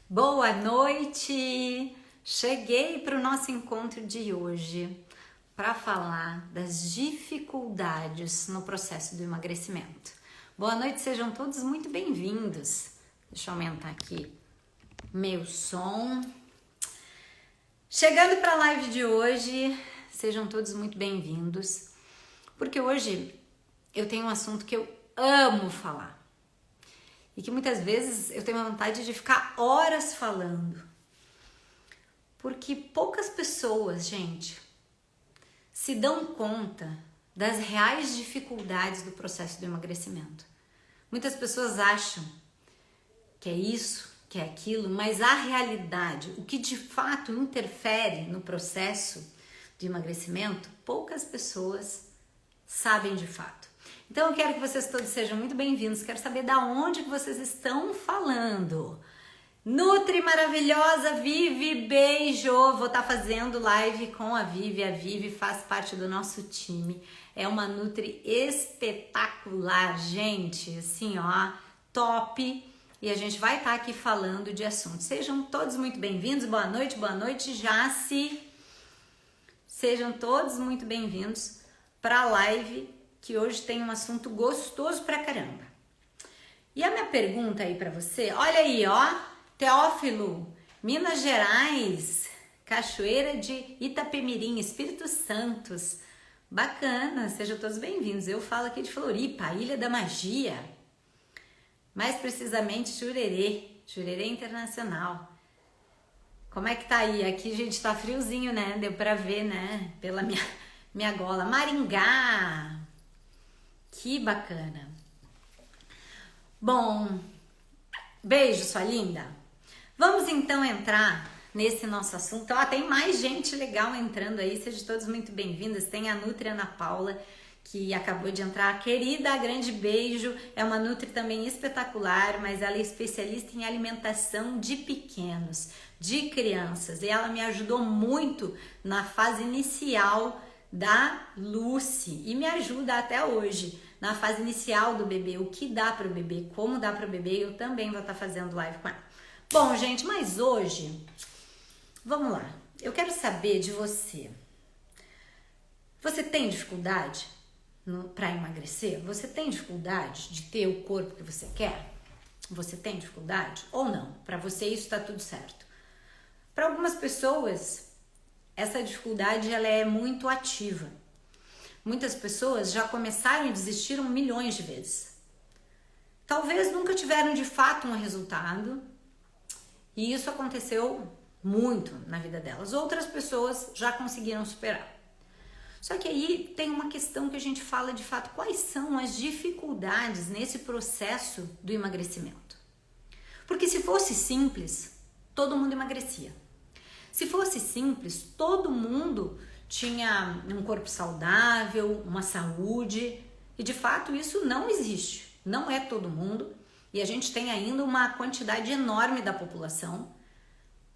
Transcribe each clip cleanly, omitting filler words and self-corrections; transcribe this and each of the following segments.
Boa noite! Cheguei para o nosso encontro de hoje para falar das dificuldades no processo do emagrecimento. Boa noite, sejam todos muito bem-vindos. Deixa eu aumentar aqui meu som. Chegando para a live de hoje, sejam todos muito bem-vindos, porque hoje eu tenho um assunto que eu amo falar. E que muitas vezes eu tenho vontade de ficar horas falando. Porque poucas pessoas, gente, se dão conta das reais dificuldades do processo do emagrecimento. Muitas pessoas acham que é isso, que é aquilo, mas a realidade, o que de fato interfere no processo de emagrecimento, poucas pessoas sabem de fato. Então eu quero que vocês todos sejam muito bem-vindos, quero saber da onde que vocês estão falando. Nutri maravilhosa, Vivi, beijo! Vou estar fazendo live com a Vivi faz parte do nosso time, é uma Nutri espetacular, gente, assim ó, top! E a gente vai estar aqui falando de assuntos. Sejam todos muito bem-vindos, boa noite, Jaci! Sejam todos muito bem-vindos para a live que hoje tem um assunto gostoso pra caramba. E a minha pergunta aí pra você, olha aí, ó, Teófilo, Minas Gerais, Cachoeira de Itapemirim, Espírito Santo, bacana, sejam todos bem-vindos. Eu falo aqui de Floripa, Ilha da Magia, mais precisamente Jurerê Internacional. Como é que tá aí? Aqui, gente, tá friozinho, né? Deu pra ver, né? Pela minha gola. Maringá, que bacana. Bom, beijo, sua linda. Vamos então entrar nesse nosso assunto. Ó, tem mais gente legal entrando aí, sejam todos muito bem-vindas. Tem a Nutri Ana Paula, que acabou de entrar. Querida, grande beijo. É uma Nutri também espetacular, mas ela é especialista em alimentação de pequenos, de crianças. E ela me ajudou muito na fase inicial da Lucy e me ajuda até hoje na fase inicial do bebê, o que dá para o bebê, como dá para o bebê, eu também vou estar fazendo live com ela. Bom, gente, mas hoje, vamos lá, eu quero saber de você. Você tem dificuldade para emagrecer? Você tem dificuldade de ter o corpo que você quer? Você tem dificuldade ou não? Para você isso está tudo certo. Para algumas pessoas, essa dificuldade ela é muito ativa. Muitas pessoas já começaram e desistiram milhões de vezes. Talvez nunca tiveram de fato um resultado e isso aconteceu muito na vida delas. Outras pessoas já conseguiram superar. Só que aí tem uma questão que a gente fala de fato, quais são as dificuldades nesse processo do emagrecimento? Porque se fosse simples, todo mundo emagrecia. Se fosse simples, todo mundo tinha um corpo saudável, uma saúde, e de fato isso não existe, não é todo mundo, e a gente tem ainda uma quantidade enorme da população,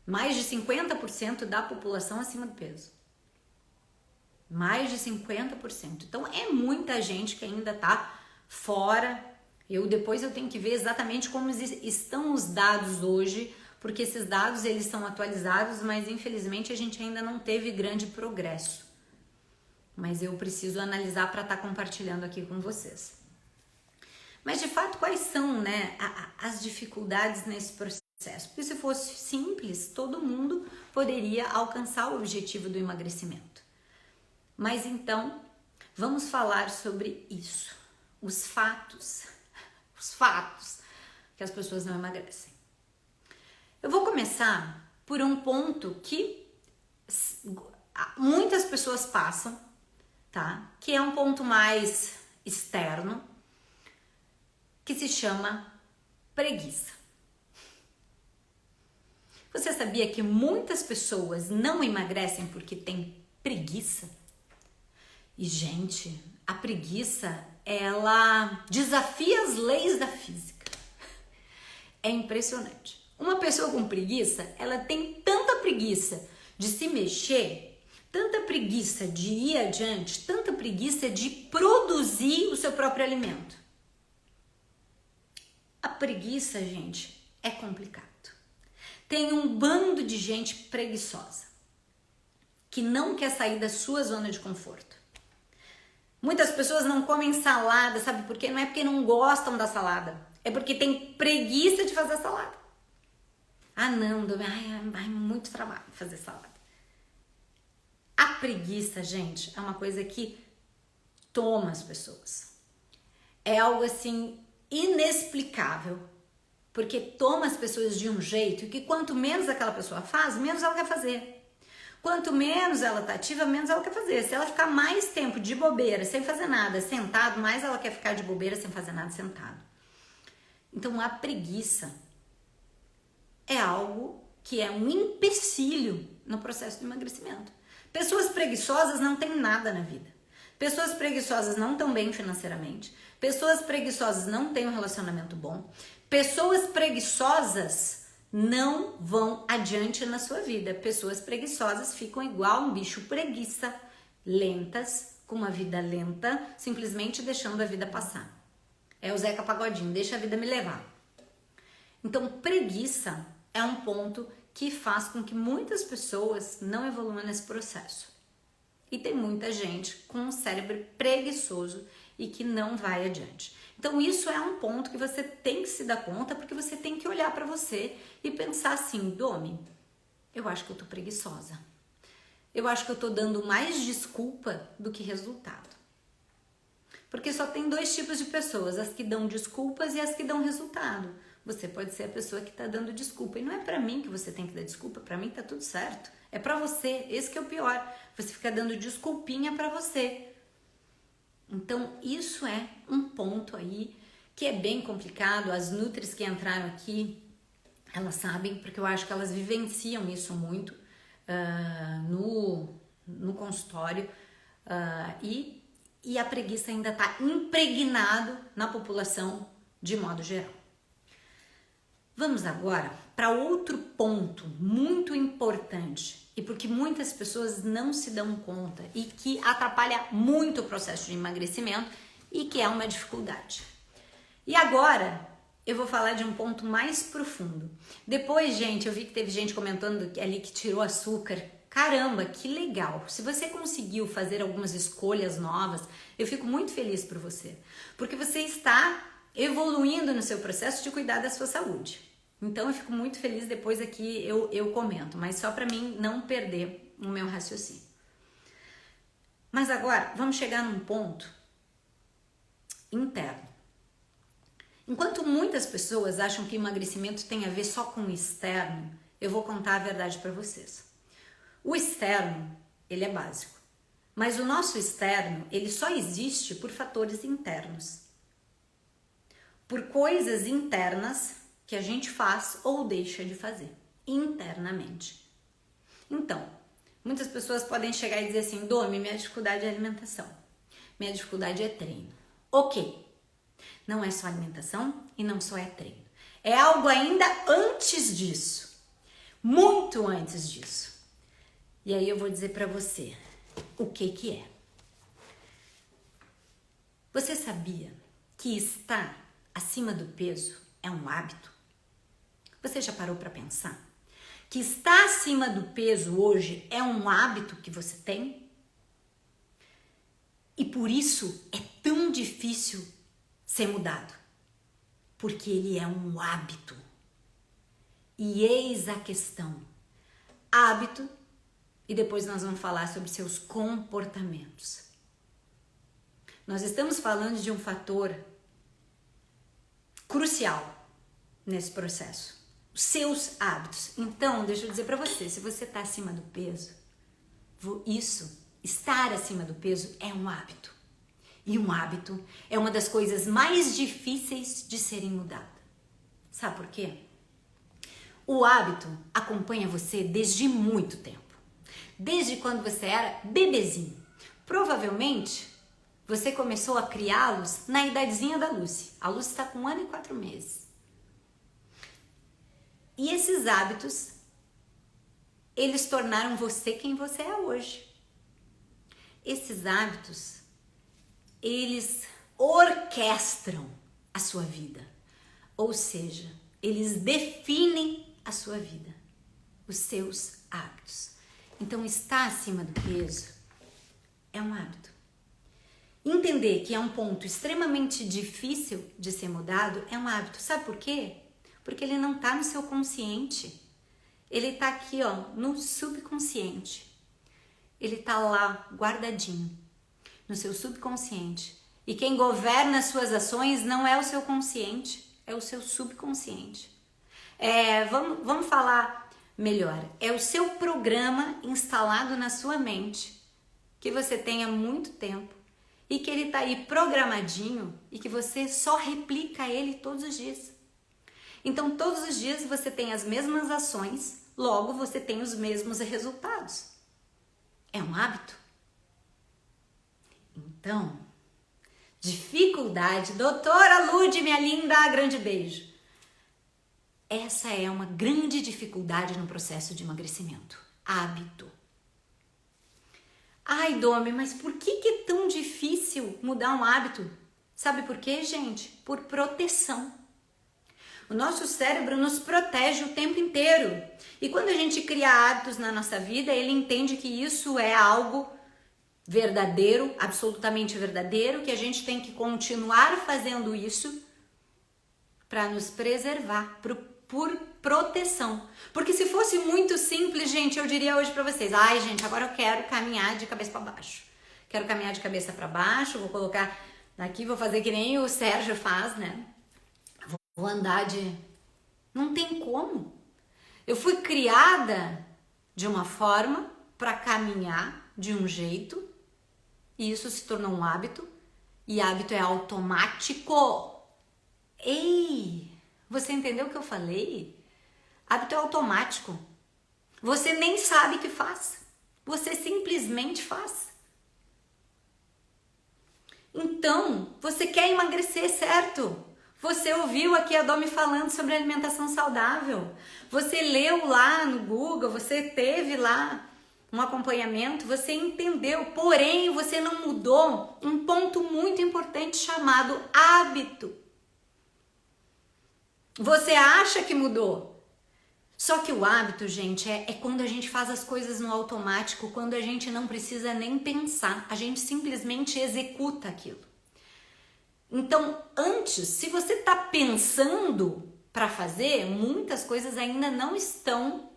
mais de 50% da população acima do peso. Mais de 50%. Então é muita gente que ainda tá fora. Depois eu tenho que ver exatamente como estão os dados hoje, porque esses dados eles são atualizados, mas infelizmente a gente ainda não teve grande progresso. Mas eu preciso analisar para estar compartilhando aqui com vocês. Mas de fato, quais são, né, as dificuldades nesse processo? Porque se fosse simples, todo mundo poderia alcançar o objetivo do emagrecimento. Mas então, vamos falar sobre isso. Os fatos que as pessoas não emagrecem. Eu vou começar por um ponto que muitas pessoas passam, tá? Que é um ponto mais externo, que se chama preguiça. Você sabia que muitas pessoas não emagrecem porque têm preguiça? E, gente, a preguiça, ela desafia as leis da física. É impressionante. Uma pessoa com preguiça, ela tem tanta preguiça de se mexer, tanta preguiça de ir adiante, tanta preguiça de produzir o seu próprio alimento. A preguiça, gente, é complicado. Tem um bando de gente preguiçosa, que não quer sair da sua zona de conforto. Muitas pessoas não comem salada, sabe por quê? Não é porque não gostam da salada, é porque tem preguiça de fazer salada. Ah não, ai, muito trabalho fazer salada. A preguiça, gente, é uma coisa que toma as pessoas. É algo assim inexplicável, porque toma as pessoas de um jeito que quanto menos aquela pessoa faz, menos ela quer fazer. Quanto menos ela tá ativa, menos ela quer fazer. Se ela ficar mais tempo de bobeira, sem fazer nada, sentado, mais ela quer ficar de bobeira, sem fazer nada, sentado. Então a preguiça é algo que é um empecilho no processo de emagrecimento. Pessoas preguiçosas não têm nada na vida. Pessoas preguiçosas não estão bem financeiramente. Pessoas preguiçosas não têm um relacionamento bom. Pessoas preguiçosas não vão adiante na sua vida. Pessoas preguiçosas ficam igual um bicho preguiça, lentas, com uma vida lenta, simplesmente deixando a vida passar. É o Zeca Pagodinho, deixa a vida me levar. Então, preguiça é um ponto que faz com que muitas pessoas não evoluam nesse processo. E tem muita gente com um cérebro preguiçoso e que não vai adiante. Então isso é um ponto que você tem que se dar conta, porque você tem que olhar para você e pensar assim, Domi, eu acho que eu tô preguiçosa. Eu acho que eu tô dando mais desculpa do que resultado. Porque só tem dois tipos de pessoas, as que dão desculpas e as que dão resultado. Você pode ser a pessoa que tá dando desculpa. E não é pra mim que você tem que dar desculpa, pra mim tá tudo certo. É pra você, esse que é o pior. Você fica dando desculpinha pra você. Então, isso é um ponto aí que é bem complicado. As nutris que entraram aqui, elas sabem, porque eu acho que elas vivenciam isso muito no consultório. E a preguiça ainda está impregnado na população de modo geral. Vamos agora para outro ponto muito importante e porque muitas pessoas não se dão conta e que atrapalha muito o processo de emagrecimento e que é uma dificuldade. E agora eu vou falar de um ponto mais profundo. Depois, gente, eu vi que teve gente comentando ali que tirou açúcar. Caramba, que legal! Se você conseguiu fazer algumas escolhas novas, eu fico muito feliz por você, porque você está evoluindo no seu processo de cuidar da sua saúde. Então eu fico muito feliz, depois aqui eu comento, mas só para mim não perder o meu raciocínio. Mas agora vamos chegar num ponto interno. Enquanto muitas pessoas acham que emagrecimento tem a ver só com o externo, eu vou contar a verdade para vocês. O externo, ele é básico, mas o nosso externo, ele só existe por fatores internos. Por coisas internas que a gente faz ou deixa de fazer, internamente. Então, muitas pessoas podem chegar e dizer assim, Domi, minha dificuldade é alimentação, minha dificuldade é treino. Ok, não é só alimentação e não só é treino. É algo ainda antes disso, muito antes disso. E aí eu vou dizer para você o que é. Você sabia que estar acima do peso é um hábito? Você já parou para pensar que estar acima do peso hoje é um hábito que você tem? E por isso é tão difícil ser mudado, porque ele é um hábito. E eis a questão: hábito, e depois nós vamos falar sobre seus comportamentos. Nós estamos falando de um fator crucial nesse processo. Os seus hábitos. Então, deixa eu dizer para você, se você está acima do peso, estar acima do peso é um hábito. E um hábito é uma das coisas mais difíceis de serem mudadas. Sabe por quê? O hábito acompanha você desde muito tempo. Desde quando você era bebezinho. Provavelmente, você começou a criá-los na idadezinha da Lucy. A Lucy está com 1 ano e 4 meses. E esses hábitos, eles tornaram você quem você é hoje. Esses hábitos, eles orquestram a sua vida. Ou seja, eles definem a sua vida, os seus hábitos. Então, estar acima do peso é um hábito. Entender que é um ponto extremamente difícil de ser mudado é um hábito. Sabe por quê? Porque ele não está no seu consciente. Ele está aqui, ó, no subconsciente. Ele está lá, guardadinho, no seu subconsciente. E quem governa as suas ações não é o seu consciente, é o seu subconsciente. Vamos falar melhor. É o seu programa instalado na sua mente, que você tem há muito tempo, e que ele está aí programadinho e que você só replica ele todos os dias. Então, todos os dias você tem as mesmas ações, logo você tem os mesmos resultados. É um hábito. Então, dificuldade, doutora Lud, minha linda, grande beijo. Essa é uma grande dificuldade no processo de emagrecimento. Hábito. Ai, Domi, mas por que é tão difícil mudar um hábito? Sabe por quê, gente? Por proteção. O nosso cérebro nos protege o tempo inteiro. E quando a gente cria hábitos na nossa vida, ele entende que isso é algo verdadeiro, absolutamente verdadeiro, que a gente tem que continuar fazendo isso para nos preservar, por proteção. Porque se fosse muito simples, gente, eu diria hoje para vocês, ai, gente, agora eu quero caminhar de cabeça para baixo. Quero caminhar de cabeça para baixo, vou colocar aqui, vou fazer que nem o Sérgio faz, né? Vou andar de... Não tem como. Eu fui criada de uma forma para caminhar de um jeito e isso se tornou um hábito e hábito é automático. Ei, você entendeu o que eu falei? Hábito é automático. Você nem sabe que faz. Você simplesmente faz. Então, você quer emagrecer, certo? Você ouviu aqui a Domi falando sobre alimentação saudável. Você leu lá no Google, você teve lá um acompanhamento, você entendeu. Porém, você não mudou um ponto muito importante chamado hábito. Você acha que mudou. Só que o hábito, gente, é quando a gente faz as coisas no automático, quando a gente não precisa nem pensar. A gente simplesmente executa aquilo. Então, antes, se você está pensando para fazer, muitas coisas ainda não estão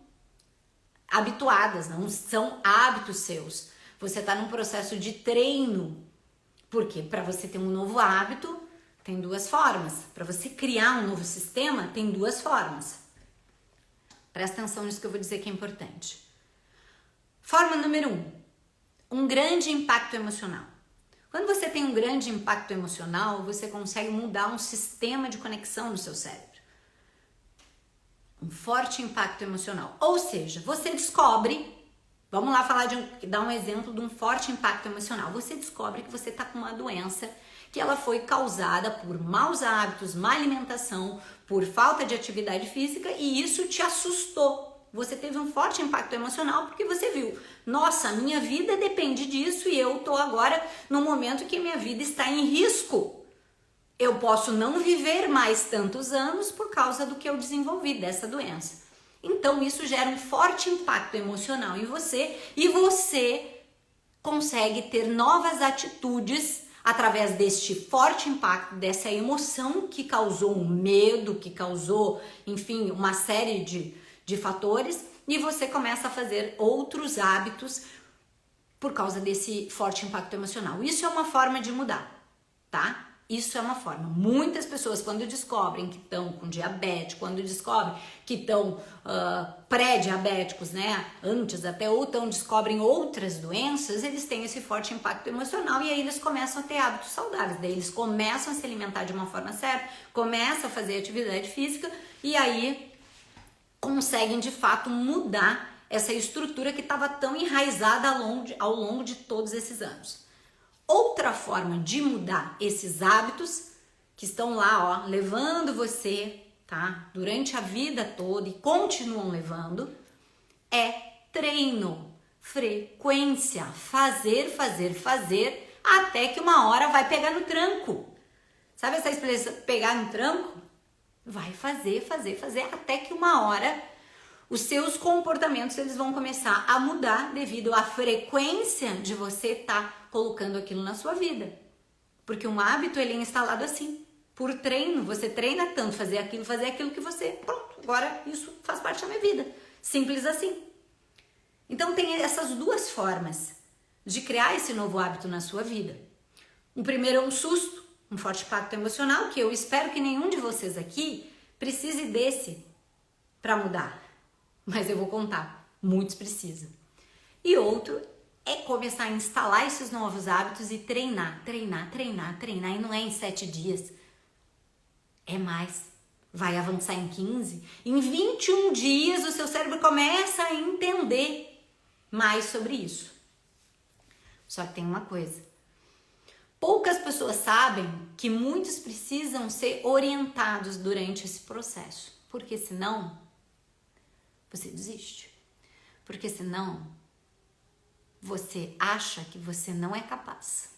habituadas, não são hábitos seus. Você está num processo de treino. Porque para você ter um novo hábito, tem duas formas. Para você criar um novo sistema, tem duas formas. Presta atenção nisso que eu vou dizer que é importante. Forma número 1. Um grande impacto emocional. Quando você tem um grande impacto emocional, você consegue mudar um sistema de conexão no seu cérebro. Um forte impacto emocional. Ou seja, você descobre, vamos lá dar um exemplo de um forte impacto emocional. Você descobre que você está com uma doença que ela foi causada por maus hábitos, má alimentação, por falta de atividade física e isso te assustou. Você teve um forte impacto emocional porque você viu, nossa, minha vida depende disso e eu tô agora no momento que minha vida está em risco. Eu posso não viver mais tantos anos por causa do que eu desenvolvi dessa doença. Então isso gera um forte impacto emocional em você e você consegue ter novas atitudes através deste forte impacto, dessa emoção que causou um medo, que causou, enfim, uma série de fatores e você começa a fazer outros hábitos por causa desse forte impacto emocional. Isso é uma forma de mudar, tá? Isso é uma forma. Muitas pessoas, quando descobrem que estão com diabetes, quando descobrem que estão pré-diabéticos, né? Antes até, ou descobrem outras doenças, eles têm esse forte impacto emocional e aí eles começam a ter hábitos saudáveis. Daí eles começam a se alimentar de uma forma certa, começam a fazer atividade física e aí conseguem de fato mudar essa estrutura que estava tão enraizada ao longo de todos esses anos. Outra forma de mudar esses hábitos que estão lá, ó, levando você, tá, durante a vida toda e continuam levando, é treino, frequência, fazer, até que uma hora vai pegar no tranco. Sabe essa expressão, pegar no tranco? Vai fazer, até que uma hora os seus comportamentos eles vão começar a mudar devido à frequência de você estar colocando aquilo na sua vida. Porque um hábito ele é instalado assim, por treino, você treina tanto, fazer aquilo que você, pronto, agora isso faz parte da minha vida. Simples assim. Então tem essas duas formas de criar esse novo hábito na sua vida. O primeiro é um susto, um forte impacto emocional, que eu espero que nenhum de vocês aqui precise desse para mudar. Mas eu vou contar, muitos precisam. E outro é começar a instalar esses novos hábitos e treinar. E não é em 7 dias, é mais. Vai avançar em 15, em 21 dias o seu cérebro começa a entender mais sobre isso. Só que tem uma coisa, poucas pessoas sabem que muitos precisam ser orientados durante esse processo, porque senão você desiste, porque senão você acha que você não é capaz.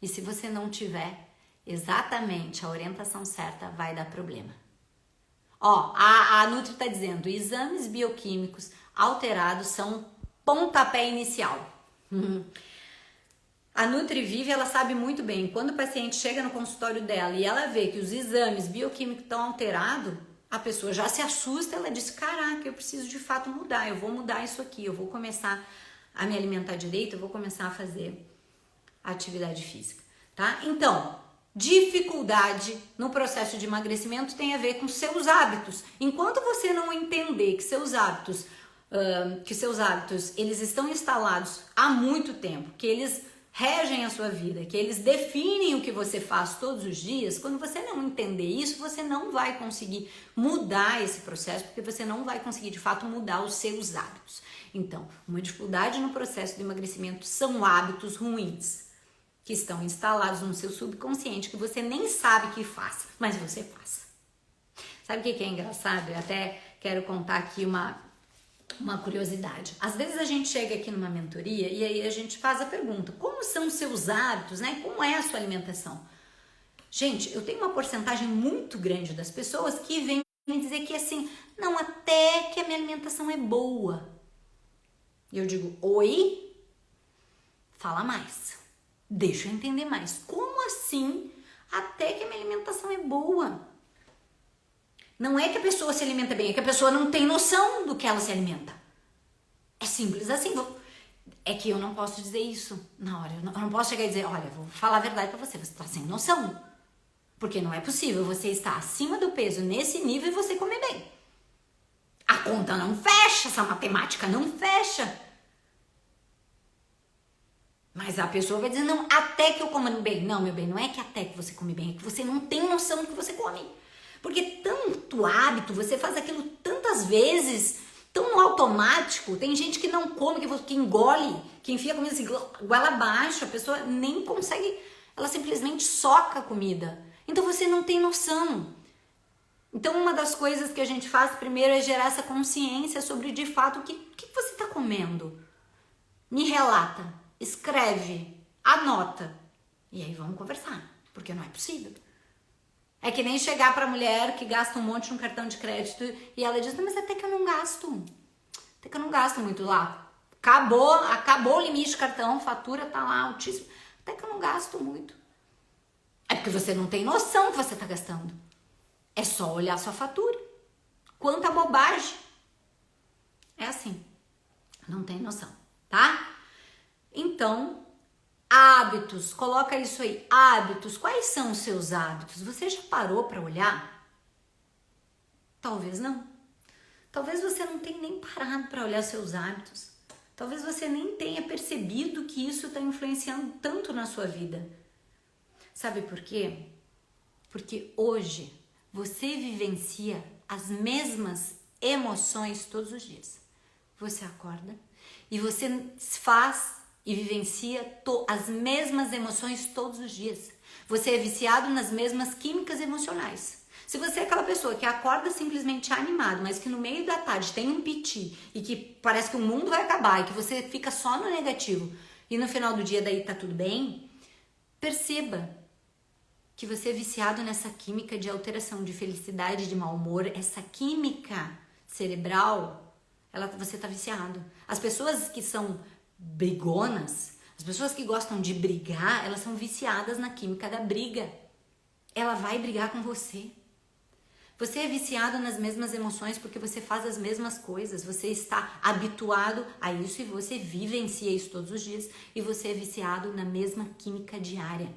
E se você não tiver exatamente a orientação certa, vai dar problema. Ó, a Nutri está dizendo, exames bioquímicos alterados são pontapé inicial. A NutriVive, ela sabe muito bem, quando o paciente chega no consultório dela e ela vê que os exames bioquímicos estão alterados, a pessoa já se assusta, ela diz, caraca, eu preciso de fato mudar, eu vou mudar isso aqui, eu vou começar a me alimentar direito, eu vou começar a fazer atividade física, tá? Então, dificuldade no processo de emagrecimento tem a ver com seus hábitos. Enquanto você não entender que seus hábitos, eles estão instalados há muito tempo, que eles regem a sua vida, que eles definem o que você faz todos os dias, quando você não entender isso, você não vai conseguir mudar esse processo, porque você não vai conseguir de fato mudar os seus hábitos. Então, uma dificuldade no processo de emagrecimento são hábitos ruins, que estão instalados no seu subconsciente, que você nem sabe que faz, mas você faz. Sabe o que é engraçado? Eu até quero contar aqui uma curiosidade. Às vezes a gente chega aqui numa mentoria e aí a gente faz a pergunta, como são os seus hábitos, né? Como é a sua alimentação? Gente, eu tenho uma porcentagem muito grande das pessoas que vêm dizer que assim, não, até que a minha alimentação é boa. E eu digo, oi? Fala mais. Deixa eu entender mais. Como assim até que a minha alimentação é boa? Não é que a pessoa se alimenta bem, é que a pessoa não tem noção do que ela se alimenta. É simples assim. É que eu não posso dizer isso na hora. Eu não posso chegar e dizer, olha, vou falar a verdade pra você, você tá sem noção. Porque não é possível você estar acima do peso nesse nível e você comer bem. A conta não fecha, essa matemática não fecha. Mas a pessoa vai dizer, não, até que eu como bem. Não, meu bem, não é que até que você come bem, é que você não tem noção do que você come. Porque tanto hábito, você faz aquilo tantas vezes, tão no automático. Tem gente que não come, que engole, que enfia a comida assim, goela abaixo, a pessoa nem consegue, ela simplesmente soca a comida. Então você não tem noção. Então uma das coisas que a gente faz primeiro é gerar essa consciência sobre de fato o que você está comendo. Me relata. Escreve, anota e aí vamos conversar, porque não é possível. É que nem chegar pra mulher que gasta um monte no cartão de crédito e ela diz, não, mas até que eu não gasto muito lá, acabou o limite de cartão, fatura tá lá altíssimo, até que eu não gasto muito. É porque você não tem noção que você tá gastando, é só olhar a sua fatura, quanta bobagem. É assim, não tem noção, tá? Então, hábitos, coloca isso aí, hábitos, quais são os seus hábitos? Você já parou para olhar? Talvez não. Talvez você não tenha nem parado para olhar seus hábitos. Talvez você nem tenha percebido que isso está influenciando tanto na sua vida. Sabe por quê? Porque hoje você vivencia as mesmas emoções todos os dias. Você acorda e você faz e vivencia as mesmas emoções todos os dias. Você é viciado nas mesmas químicas emocionais. Se você é aquela pessoa que acorda simplesmente animado, mas que no meio da tarde tem um piti e que parece que o mundo vai acabar e que você fica só no negativo e no final do dia daí tá tudo bem, perceba que você é viciado nessa química de alteração de felicidade, de mau humor, essa química cerebral você tá viciado. As pessoas que são brigonas, as pessoas que gostam de brigar, elas são viciadas na química da briga. Ela vai brigar com você. Você é viciado nas mesmas emoções porque você faz as mesmas coisas, você está habituado a isso e você vivencia isso todos os dias e você é viciado na mesma química diária.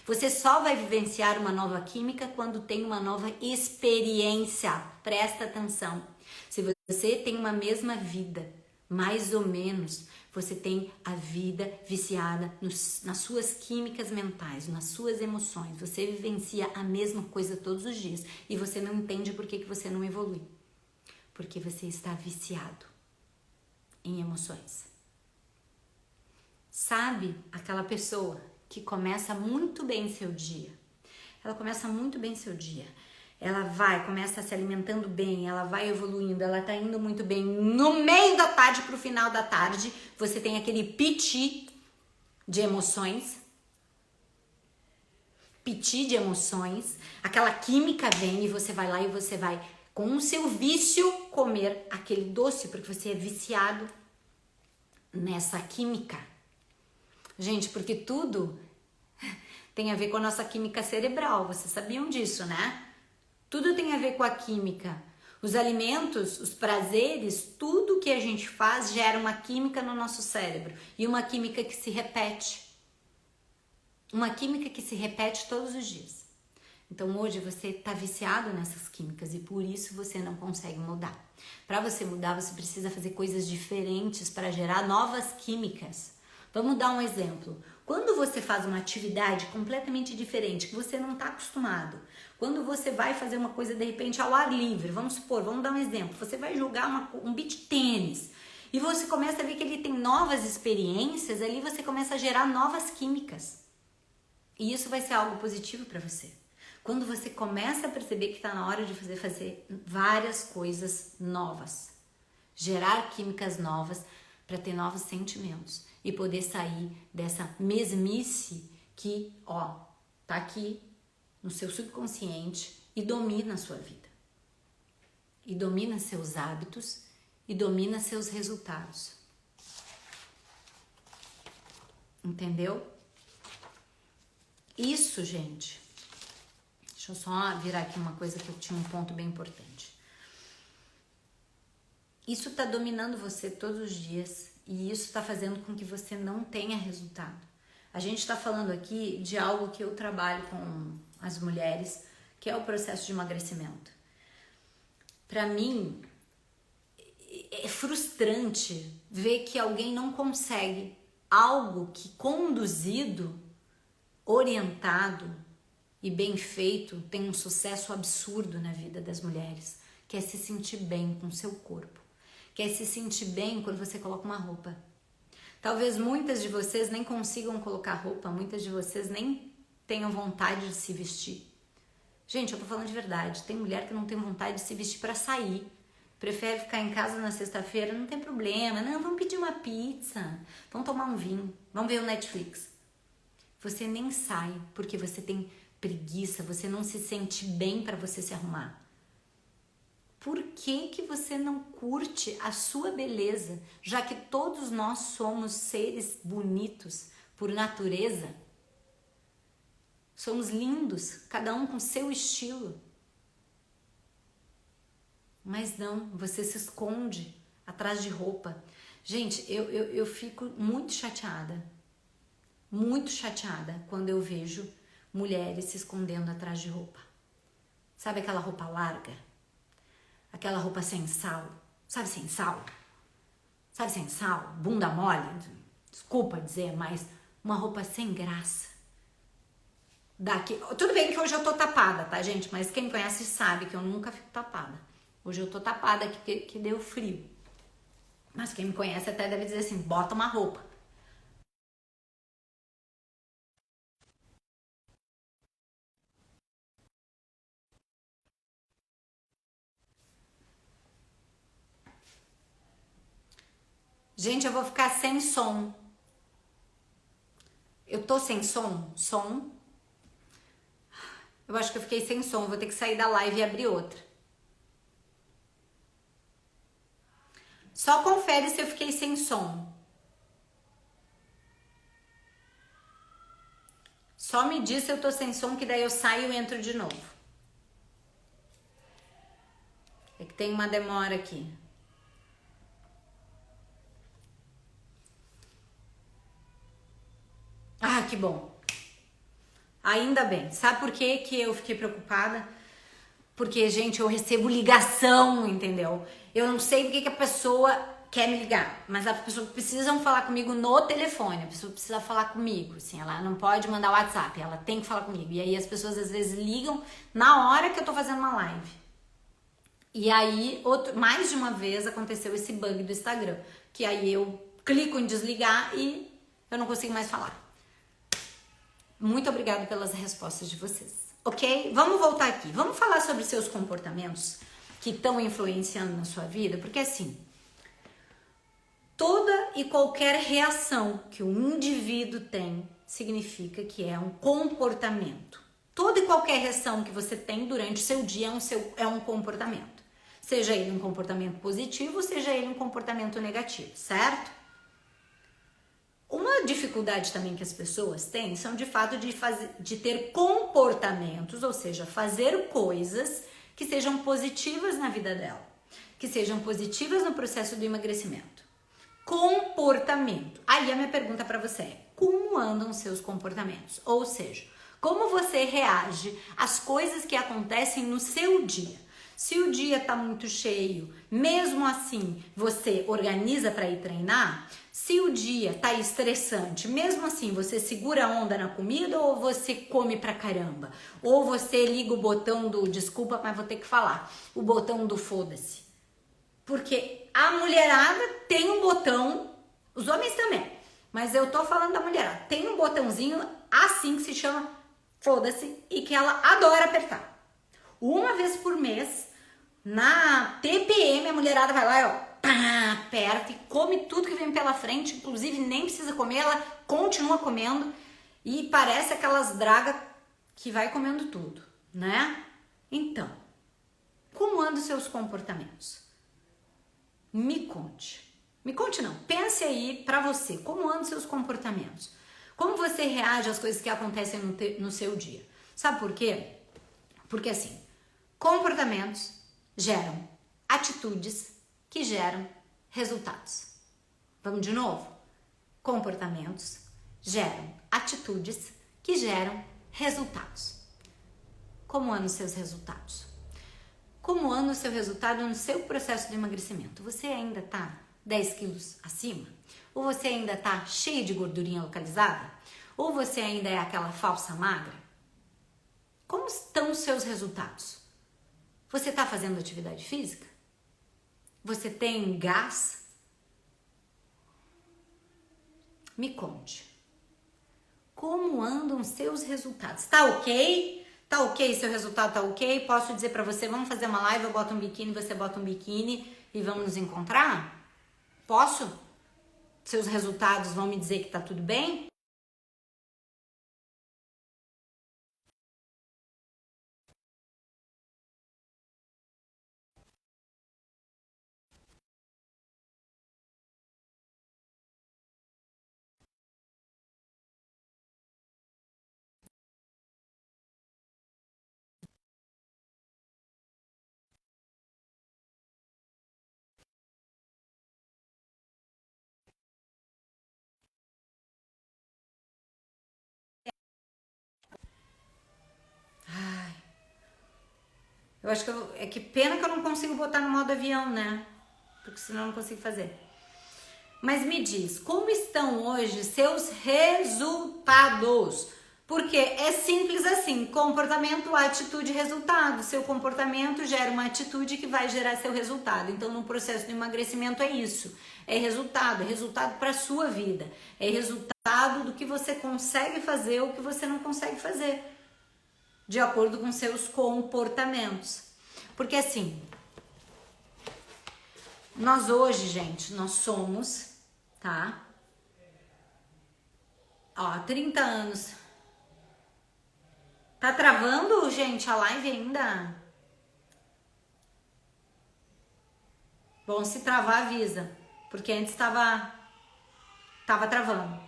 Você só vai vivenciar uma nova química quando tem uma nova experiência. Presta atenção. Se você tem uma mesma vida, mais ou menos, você tem a vida viciada nas suas químicas mentais, nas suas emoções. Você vivencia a mesma coisa todos os dias e você não entende por que você não evolui. Porque você está viciado em emoções. Sabe aquela pessoa que começa muito bem seu dia? Ela começa muito bem seu dia. Ela começa se alimentando bem, ela vai evoluindo, ela tá indo muito bem. No meio da tarde pro final da tarde, você tem aquele piti de emoções. Piti de emoções. Aquela química vem e você vai lá e você vai, com o seu vício, comer aquele doce, porque você é viciado nessa química. Gente, porque tudo tem a ver com a nossa química cerebral. Vocês sabiam disso, né? Tudo tem a ver com a química. Os alimentos, os prazeres, tudo que a gente faz gera uma química no nosso cérebro. E uma química que se repete. Uma química que se repete todos os dias. Então hoje você está viciado nessas químicas e por isso você não consegue mudar. Para você mudar, você precisa fazer coisas diferentes para gerar novas químicas. Vamos dar um exemplo. Quando você faz uma atividade completamente diferente, que você não está acostumado, quando você vai fazer uma coisa de repente ao ar livre, vamos dar um exemplo, você vai jogar um beach tênis e você começa a ver que ele tem novas experiências, ali você começa a gerar novas químicas. E isso vai ser algo positivo para você. Quando você começa a perceber que está na hora de fazer várias coisas novas, gerar químicas novas para ter novos sentimentos e poder sair dessa mesmice que, tá aqui no seu subconsciente e domina a sua vida. E domina seus hábitos e domina seus resultados. Entendeu? Isso, gente. Deixa eu só virar aqui uma coisa que eu tinha um ponto bem importante. Isso tá dominando você todos os dias e isso tá fazendo com que você não tenha resultado. A gente tá falando aqui de algo que eu trabalho com as mulheres, que é o processo de emagrecimento. Para mim, é frustrante ver que alguém não consegue algo que conduzido, orientado e bem feito tem um sucesso absurdo na vida das mulheres, que é se sentir bem com seu corpo. Quer se sentir bem quando você coloca uma roupa. Talvez muitas de vocês nem consigam colocar roupa, muitas de vocês nem tenham vontade de se vestir. Gente, eu tô falando de verdade. Tem mulher que não tem vontade de se vestir para sair. Prefere ficar em casa na sexta-feira, não tem problema. Não, vamos pedir uma pizza, vamos tomar um vinho, vamos ver o Netflix. Você nem sai porque você tem preguiça, você não se sente bem para você se arrumar. Por que você não curte a sua beleza, já que todos nós somos seres bonitos por natureza? Somos lindos, cada um com seu estilo. Mas não, você se esconde atrás de roupa. Gente, eu fico muito chateada quando eu vejo mulheres se escondendo atrás de roupa. Sabe aquela roupa larga? Aquela roupa sem sal, sabe sem sal? Sabe sem sal? Bunda mole, desculpa dizer, mas uma roupa sem graça. Tudo bem que hoje eu tô tapada, tá, gente? Mas quem me conhece sabe que eu nunca fico tapada. Hoje eu tô tapada que deu frio. Mas quem me conhece até deve dizer assim, bota uma roupa. Gente, eu vou ficar sem som. Eu tô sem som? Som? Eu acho que eu fiquei sem som. Vou ter que sair da live e abrir outra. Só confere se eu fiquei sem som. Só me diz se eu tô sem som, que daí eu saio e entro de novo. É que tem uma demora aqui. Ah, que bom. Ainda bem. Sabe por que que eu fiquei preocupada? Porque, gente, eu recebo ligação, entendeu? Eu não sei porque que a pessoa quer me ligar, mas as pessoas precisam falar comigo no telefone, a pessoa precisa falar comigo, assim, ela não pode mandar WhatsApp, ela tem que falar comigo. E aí as pessoas às vezes ligam na hora que eu tô fazendo uma live. E aí, mais de uma vez aconteceu esse bug do Instagram, que aí eu clico em desligar e eu não consigo mais falar. Muito obrigada pelas respostas de vocês. Ok? Vamos voltar aqui. Vamos falar sobre seus comportamentos que estão influenciando na sua vida, porque assim, toda e qualquer reação que um indivíduo tem significa que é um comportamento. Toda e qualquer reação que você tem durante o seu dia é um comportamento. Seja ele um comportamento positivo, seja ele um comportamento negativo, certo? Uma dificuldade também que as pessoas têm são de fato de ter comportamentos, ou seja, fazer coisas que sejam positivas na vida dela, que sejam positivas no processo do emagrecimento. Comportamento. Aí a minha pergunta para você é: como andam seus comportamentos? Ou seja, como você reage às coisas que acontecem no seu dia? Se o dia tá muito cheio, mesmo assim você organiza para ir treinar? Se o dia tá estressante, mesmo assim você segura a onda na comida ou você come pra caramba? Ou você liga o botão do desculpa, mas vou ter que falar, o botão do foda-se? Porque a mulherada tem um botão, os homens também, mas eu tô falando da mulherada, tem um botãozinho assim que se chama foda-se e que ela adora apertar. Uma vez por mês, na TPM, a mulherada vai lá e ó, aperta e come tudo que vem pela frente, inclusive nem precisa comer, ela continua comendo e parece aquelas dragas que vai comendo tudo, né? Então, como andam os seus comportamentos? Me conte. Me conte não, pense aí pra você, como andam os seus comportamentos? Como você reage às coisas que acontecem no seu dia? Sabe por quê? Porque assim, comportamentos geram atitudes que geram resultados. Vamos de novo? Comportamentos geram atitudes que geram resultados. Como andam os seus resultados? Como anda o seu resultado no seu processo de emagrecimento? Você ainda tá 10 quilos acima? Ou você ainda tá cheio de gordurinha localizada? Ou você ainda é aquela falsa magra? Como estão os seus resultados? Você está fazendo atividade física? Você tem gás? Me conte. Como andam os seus resultados? Tá ok? Tá ok? Seu resultado tá ok? Posso dizer pra você, vamos fazer uma live, eu boto um biquíni, você bota um biquíni e vamos nos encontrar? Posso? Seus resultados vão me dizer que tá tudo bem? Ai, eu acho que é que pena que eu não consigo botar no modo avião, né? Porque senão eu não consigo fazer. Mas me diz, como estão hoje seus resultados? Porque é simples assim, comportamento, atitude, resultado. Seu comportamento gera uma atitude que vai gerar seu resultado. Então, no processo de emagrecimento é isso. É resultado para a sua vida. É resultado do que você consegue fazer ou que você não consegue fazer. De acordo com seus comportamentos. Porque assim, nós hoje, gente, nós somos, tá? Ó, 30 anos. Tá travando, gente, a live ainda? Bom, se travar, avisa, porque antes estava travando.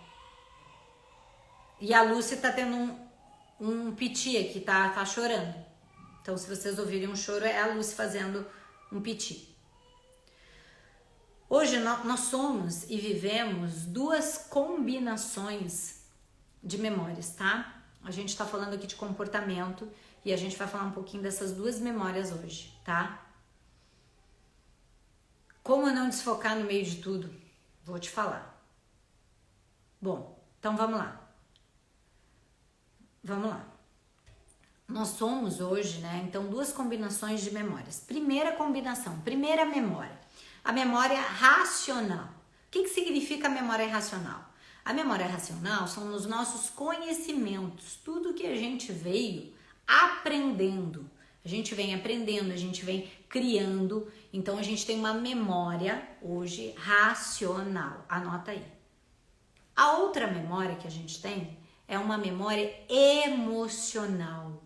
E a Lúcia tá tendo um piti aqui, tá chorando. Então, se vocês ouvirem um choro, é a Lúcia fazendo um piti. Hoje nós somos e vivemos duas combinações de memórias, tá? A gente tá falando aqui de comportamento e a gente vai falar um pouquinho dessas duas memórias hoje, tá? Como não desfocar no meio de tudo? Vou te falar. Bom, então vamos lá. Vamos lá. Nós somos hoje, né? Então, duas combinações de memórias. Primeira combinação, primeira memória. A memória racional. O que significa a memória racional? A memória racional são os nossos conhecimentos, tudo que a gente veio aprendendo. A gente vem aprendendo, a gente vem criando. Então, a gente tem uma memória hoje racional. Anota aí. A outra memória que a gente tem é uma memória emocional.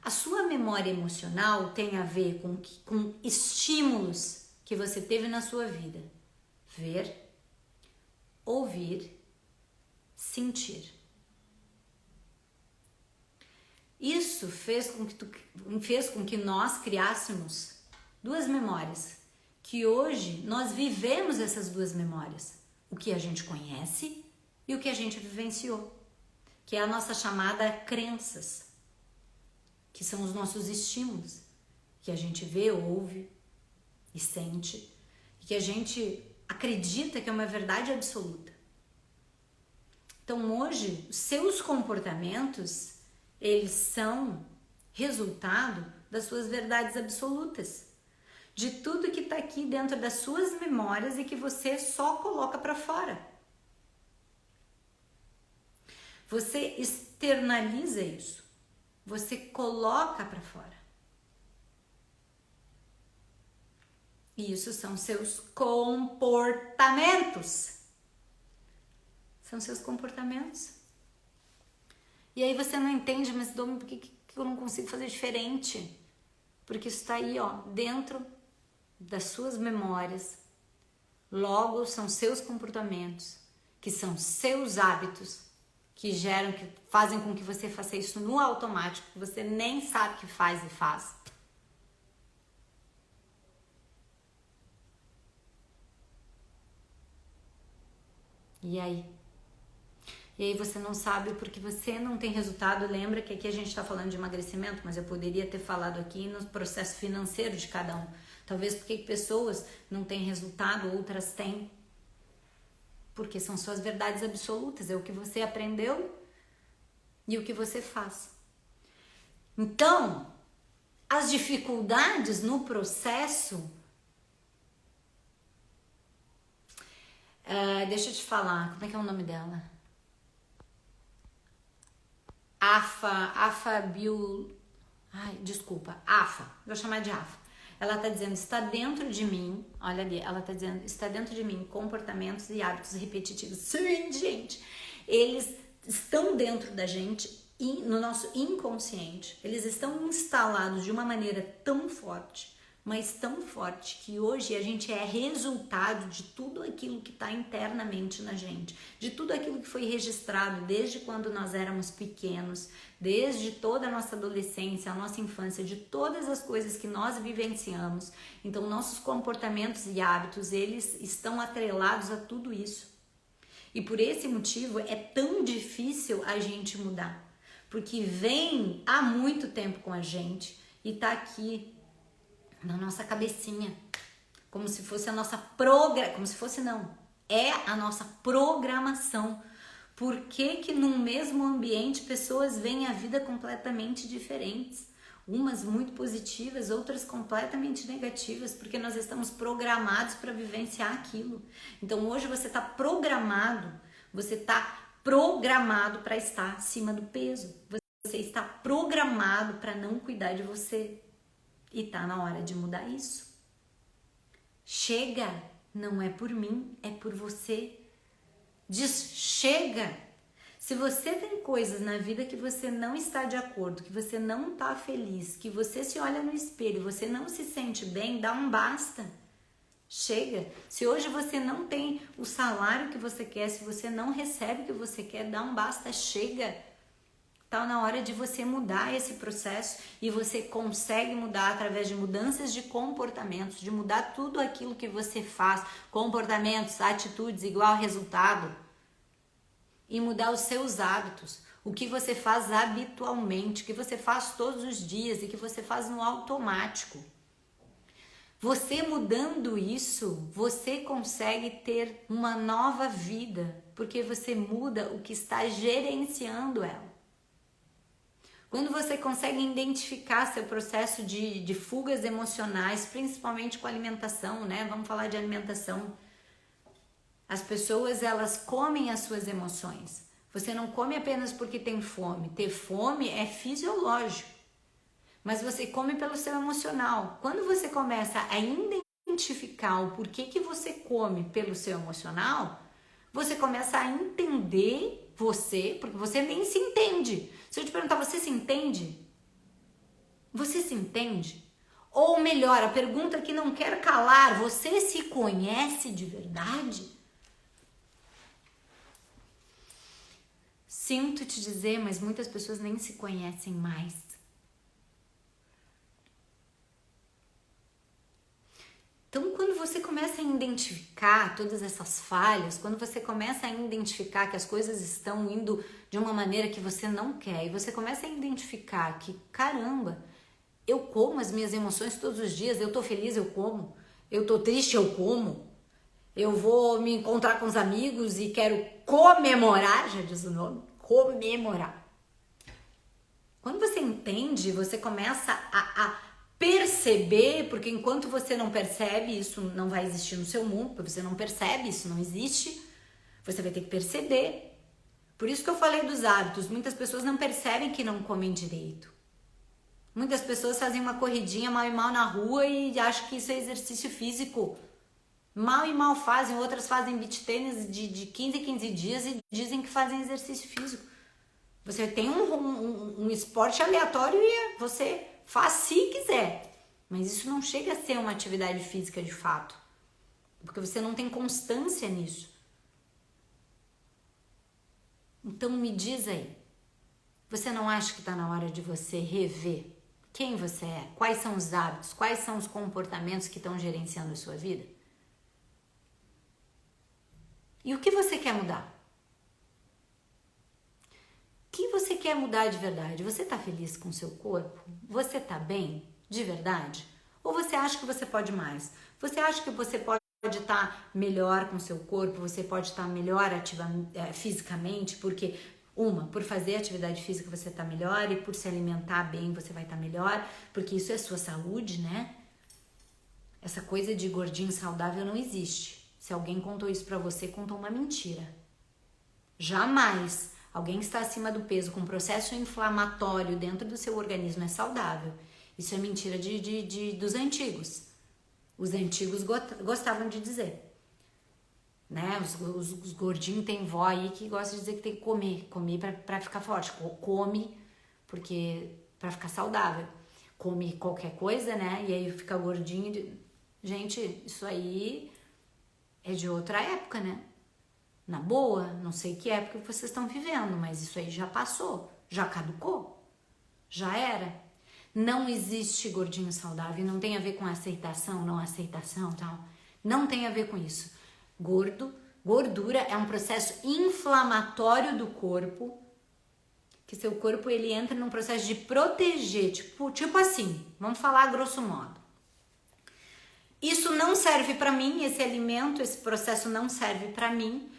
A sua memória emocional tem a ver com estímulos que você teve na sua vida. Ver, ouvir, sentir. Isso fez com que nós criássemos duas memórias, que hoje nós vivemos essas duas memórias. O que a gente conhece e o que a gente vivenciou, que é a nossa chamada crenças, que são os nossos estímulos, que a gente vê, ouve e sente, e que a gente acredita que é uma verdade absoluta. Então hoje, os seus comportamentos, eles são resultado das suas verdades absolutas, de tudo que está aqui dentro das suas memórias e que você só coloca para fora. Você externaliza isso, você coloca para fora. E isso são seus comportamentos. São seus comportamentos. E aí você não entende, mas Domi, por que eu não consigo fazer diferente? Porque isso está aí, ó, dentro das suas memórias. Logo, são seus comportamentos, que são seus hábitos, que fazem com que você faça isso no automático, que você nem sabe que faz e faz. E aí? E aí você não sabe porque você não tem resultado. Lembra que aqui a gente está falando de emagrecimento, mas eu poderia ter falado aqui no processo financeiro de cada um. Talvez porque pessoas não têm resultado, outras têm. Porque são suas verdades absolutas, é o que você aprendeu e o que você faz. Então, as dificuldades no processo... deixa eu te falar, como é que é o nome dela? AFA, vou chamar de AFA. Ela tá dizendo, está dentro de mim, olha ali, ela tá dizendo, está dentro de mim comportamentos e hábitos repetitivos. Sim, gente, eles estão dentro da gente, no nosso inconsciente, eles estão instalados de uma maneira tão forte, mas tão forte, que hoje a gente é resultado de tudo aquilo que está internamente na gente, de tudo aquilo que foi registrado desde quando nós éramos pequenos, desde toda a nossa adolescência, a nossa infância, de todas as coisas que nós vivenciamos. Então, nossos comportamentos e hábitos, eles estão atrelados a tudo isso. E por esse motivo é tão difícil a gente mudar, porque vem há muito tempo com a gente e tá aqui na nossa cabecinha, como se fosse a nossa é a nossa programação. Por que num mesmo ambiente pessoas veem a vida completamente diferentes? Umas muito positivas, outras completamente negativas, porque nós estamos programados para vivenciar aquilo. Então hoje você está programado para estar acima do peso, você está programado para não cuidar de você. E tá na hora de mudar isso. Chega, não é por mim, é por você. Diz chega. Se você tem coisas na vida que você não está de acordo, que você não está feliz, que você se olha no espelho e você não se sente bem, dá um basta. Chega. Se hoje você não tem o salário que você quer, se você não recebe o que você quer, dá um basta, chega. Tá na hora de você mudar esse processo e você consegue mudar através de mudanças de comportamentos, de mudar tudo aquilo que você faz, comportamentos, atitudes igual resultado, e mudar os seus hábitos, o que você faz habitualmente, o que você faz todos os dias e que você faz no automático. Você mudando isso, você consegue ter uma nova vida, porque você muda o que está gerenciando ela. Quando você consegue identificar seu processo de fugas emocionais, principalmente com a alimentação, né? Vamos falar de alimentação. As pessoas, elas comem as suas emoções. Você não come apenas porque tem fome. Ter fome é fisiológico. Mas você come pelo seu emocional. Quando você começa a identificar o porquê que você come pelo seu emocional, você começa a entender você, porque você nem se entende. Se eu te perguntar, você se entende? Você se entende? Ou melhor, a pergunta que não quer calar, você se conhece de verdade? Sinto te dizer, mas muitas pessoas nem se conhecem mais. Então, quando você começa a identificar todas essas falhas, quando você começa a identificar que as coisas estão indo de uma maneira que você não quer, e você começa a identificar que, caramba, eu como as minhas emoções todos os dias, eu tô feliz, eu como, eu tô triste, eu como, eu vou me encontrar com os amigos e quero comemorar, já diz o nome, comemorar. Quando você entende, você começa a perceber, porque enquanto você não percebe, isso não vai existir no seu mundo, porque você não percebe, isso não existe, você vai ter que perceber. Por isso que eu falei dos hábitos, muitas pessoas não percebem que não comem direito. Muitas pessoas fazem uma corridinha mal e mal na rua e acham que isso é exercício físico. Mal e mal fazem, outras fazem beach tênis de 15 em 15 dias e dizem que fazem exercício físico. Você tem um esporte aleatório e você faz se quiser, mas isso não chega a ser uma atividade física de fato, porque você não tem constância nisso. Então me diz aí, você não acha que está na hora de você rever quem você é? Quais são os hábitos? Quais são os comportamentos que estão gerenciando a sua vida? E o que você quer mudar? O que você quer mudar de verdade? Você está feliz com o seu corpo? Você está bem de verdade? Ou você acha que você pode mais? Você acha que você pode estar melhor com o seu corpo? Você pode estar melhor fisicamente? Porque, por fazer atividade física você está melhor, e por se alimentar bem você vai estar melhor, porque isso é sua saúde, né? Essa coisa de gordinho saudável não existe. Se alguém contou isso pra você, contou uma mentira. Jamais alguém que está acima do peso com processo inflamatório dentro do seu organismo é saudável. Isso é mentira dos antigos. Os antigos gostavam de dizer. Né? Os gordinhos tem vó aí que gosta de dizer que tem que comer. Comer pra ficar forte. Come pra ficar saudável. Come qualquer coisa, né? E aí fica gordinho. Gente, isso aí é de outra época, né? Na boa, não sei que época que vocês estão vivendo, mas isso aí já passou, já caducou, já era. Não existe gordinho saudável, não tem a ver com aceitação, não aceitação, tal. Não tem a ver com isso. Gordura é um processo inflamatório do corpo, que seu corpo ele entra num processo de proteger, tipo assim, vamos falar grosso modo. Isso não serve para mim, esse alimento, esse processo não serve para mim.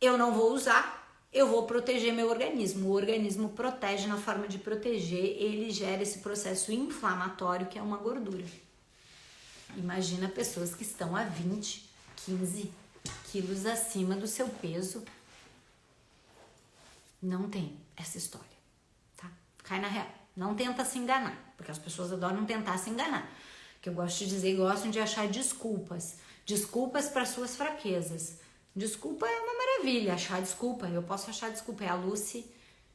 Eu não vou usar, eu vou proteger meu organismo. O organismo protege, na forma de proteger, ele gera esse processo inflamatório que é uma gordura. Imagina pessoas que estão a 20, 15 quilos acima do seu peso. Não tem essa história, tá? Cai na real. Não tenta se enganar, porque as pessoas adoram tentar se enganar. Que eu gosto de dizer, gostam de achar desculpas. Desculpas para suas fraquezas. Desculpa é uma maravilha, achar desculpa. Eu posso achar desculpa. É a Lucy,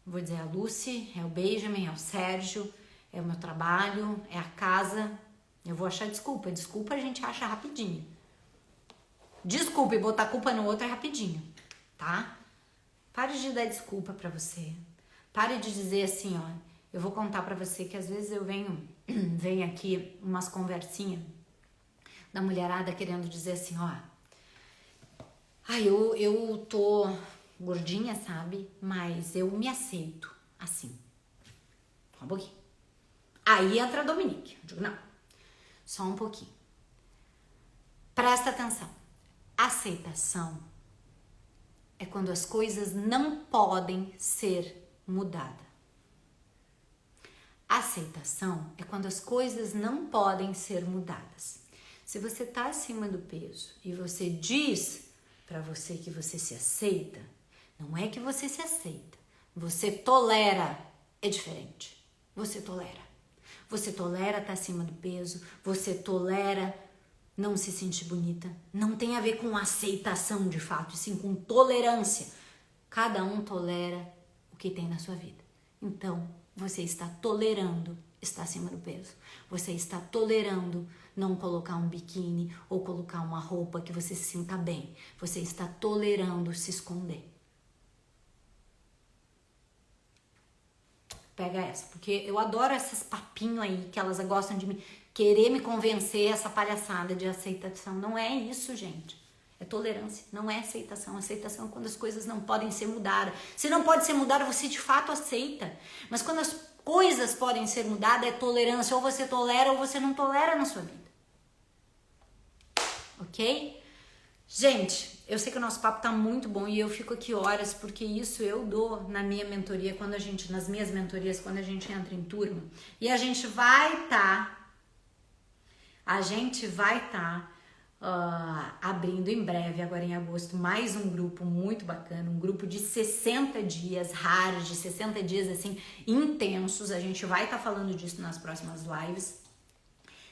vou dizer a Lucy, é o Benjamin, é o Sérgio, é o meu trabalho, é a casa. Eu vou achar desculpa. Desculpa a gente acha rapidinho. desculpa e botar culpa no outro é rapidinho, tá? Pare de dar desculpa pra você. Pare de dizer assim, ó, eu vou contar pra você que às vezes eu venho aqui umas conversinhas da mulherada querendo dizer assim, ó, eu tô gordinha, sabe? Mas eu me aceito assim. Só um pouquinho. Aí entra a Dominique. Eu digo, não, só um pouquinho. Presta atenção. Aceitação é quando as coisas não podem ser mudadas. Aceitação é quando as coisas não podem ser mudadas. Se você tá acima do peso e você diz pra você que você se aceita, não é que você se aceita. Você tolera, é diferente. Você tolera. Você tolera estar acima do peso, você tolera não se sentir bonita. Não tem a ver com aceitação de fato, e sim com tolerância. Cada um tolera o que tem na sua vida. Então, você está tolerando estar acima do peso. Você está tolerando não colocar um biquíni ou colocar uma roupa que você se sinta bem. Você está tolerando se esconder. Pega essa, porque eu adoro esses papinhos aí que elas gostam de querer me convencer, essa palhaçada de aceitação. Não é isso, gente. É tolerância, não é aceitação. Aceitação é quando as coisas não podem ser mudadas. Se não pode ser mudada, você de fato aceita. Mas quando as coisas podem ser mudadas, é tolerância. Ou você tolera ou você não tolera na sua vida. Ok? Gente, eu sei que o nosso papo tá muito bom e eu fico aqui horas, porque isso eu dou na minha mentoria, nas minhas mentorias, quando a gente entra em turma. E a gente vai abrindo em breve, agora em agosto, mais um grupo muito bacana, um grupo de 60 dias, hard, de 60 dias assim, intensos. A gente vai estar falando disso nas próximas lives.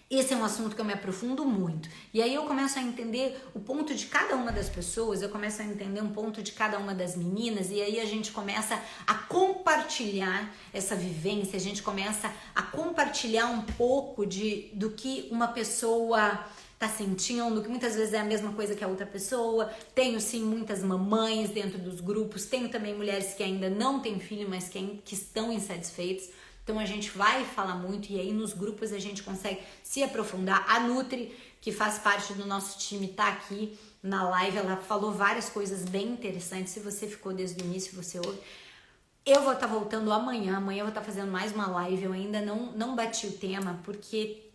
Esse é um assunto que eu me aprofundo muito. E aí eu começo a entender o ponto de cada uma das pessoas, eu começo a entender um ponto de cada uma das meninas, e aí a gente começa a compartilhar essa vivência, a gente começa a compartilhar um pouco do que uma pessoa tá sentindo, que muitas vezes é a mesma coisa que a outra pessoa. Tenho sim muitas mamães dentro dos grupos, tenho também mulheres que ainda não têm filho, mas que estão insatisfeitas. Então a gente vai falar muito, e aí nos grupos a gente consegue se aprofundar. A Nutri, que faz parte do nosso time, tá aqui na live, ela falou várias coisas bem interessantes. Se você ficou desde o início, você ouve. Eu vou estar voltando amanhã eu vou estar fazendo mais uma live. Eu ainda não bati o tema, porque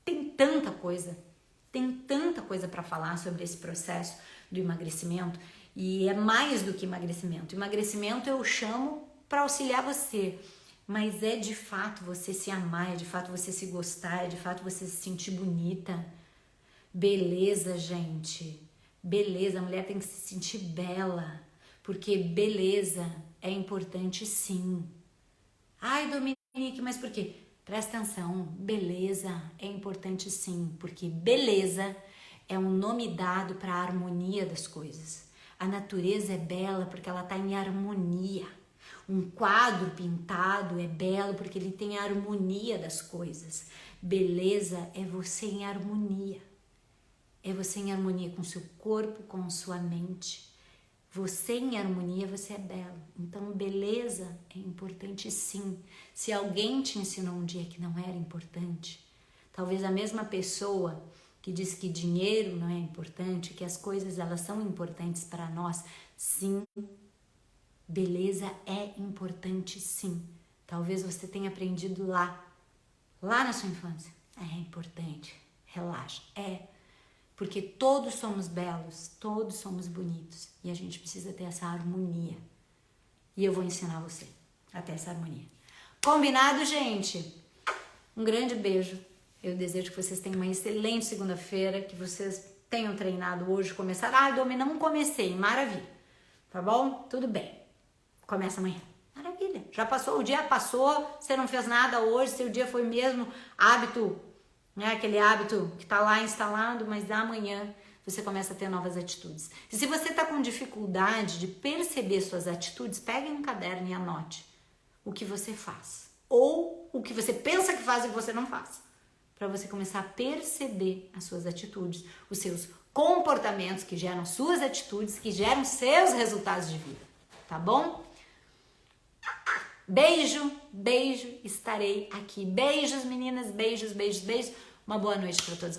tem tanta coisa para falar sobre esse processo do emagrecimento, e é mais do que emagrecimento. Emagrecimento eu chamo para auxiliar você, mas é de fato você se amar, é de fato você se gostar, é de fato você se sentir bonita. Beleza, gente. Beleza, a mulher tem que se sentir bela, porque beleza é importante sim. Ai, Dominique, mas por quê? Presta atenção, beleza é importante sim, porque beleza é um nome dado para a harmonia das coisas. A natureza é bela porque ela está em harmonia. Um quadro pintado é belo porque ele tem a harmonia das coisas. Beleza é você em harmonia. É você em harmonia com seu corpo, com sua mente. Você em harmonia, você é belo. Então, beleza é importante sim. Se alguém te ensinou um dia que não era importante, talvez a mesma pessoa que diz que dinheiro não é importante, que as coisas elas são importantes para nós, sim. Beleza é importante sim. Talvez você tenha aprendido lá na sua infância. É importante, relaxa, porque todos somos belos, todos somos bonitos, e a gente precisa ter essa harmonia. E eu vou ensinar você a ter essa harmonia. Combinado, gente? Um grande beijo. Eu desejo que vocês tenham uma excelente segunda-feira, que vocês tenham treinado hoje, começaram. Ah, Domi, não comecei, maravilha. Tá bom? Tudo bem. Começa amanhã. Maravilha. Já passou, o dia passou, você não fez nada hoje, seu dia foi mesmo hábito, né? Aquele hábito que tá lá instalado, mas amanhã você começa a ter novas atitudes. E se você tá com dificuldade de perceber suas atitudes, pegue um caderno e anote o que você faz. Ou o que você pensa que faz e você não faz. Para você começar a perceber as suas atitudes, os seus comportamentos, que geram suas atitudes, que geram seus resultados de vida, tá bom? Beijo, beijo, estarei aqui. Beijos, meninas, beijos, beijos, beijos. Uma boa noite para todos.